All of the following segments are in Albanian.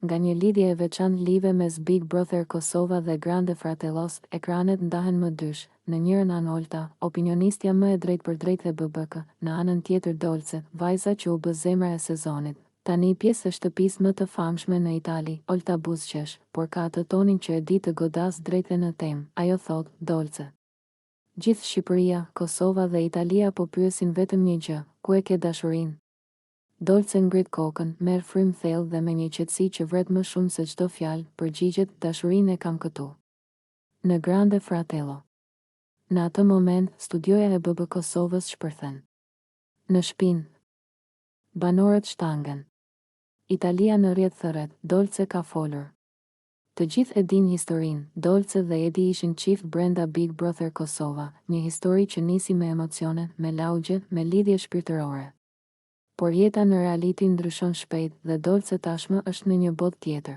Nga një lidhje e veçantë live mes Big Brother Kosova dhe Grande Fratellos, ekranet ndahen më dysh. Në njërën anë Olta, opinionistja më e drejt për drejt dhe BBK, në anën tjetër Dolce, vajza që u bë zemra e sezonit. Tani pjesë e shtëpisë më të famshme në Itali, Olta buzëqesh, por ka atë tonin që e di të godas drejt e në temë, ajo thot, Dolce. Gjithë Shqipëria, Kosova dhe Italia po pyesin vetëm një gjë, ku e ke dashurinë? Dolce ngrit kokën, merr frym thellë dhe me një qetësi që vret më shumë se çdo fjalë, përgjigjet, dashurinë e kam këtu. Në Grande Fratello. Në atë moment, studioja e BB Kosovës shpërthen. Në shpinë. Banorët shtangen. Italia në rrjet thërret, Dolce ka folur. Të gjithë e din historinë, Dolce dhe Edi ishin çift brenda Big Brother Kosova, një histori që nisi me emocione, me laugje, me lidhje shpirtërore. Por jeta në realiti ndryshon shpejt dhe Dolce tashmë është në një botë tjetër.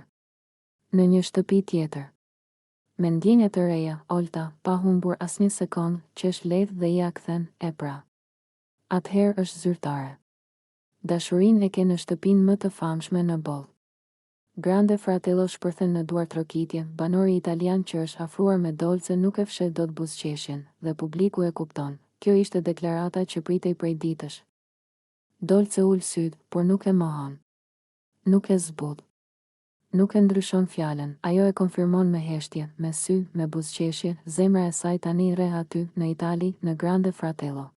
Në një shtëpi tjetër. Me ndjenja të reja, Olta, pa humbur asnjë sekond, qesh lehtë dhe ja kthen, e pra. Atëherë është zyrtare. Dashurinë e ke në shtëpinë më të famshme në botë. Grande Fratello shpërthen në duar trokitje, banori italian që është afruar me Dolce nuk e fshet dot buzëqeshjen, dhe publiku e kupton. Kjo ishte deklarata që pritej prej ditësh. Dolce ul syt, por nuk e mohon. Nuk e zbut. Nuk e ndryshon fjalën, ajo e konfirmon me heshtje, me sy, me buzëqeshje, zemra e saj tani rreh aty, në Itali, në Grande Fratello.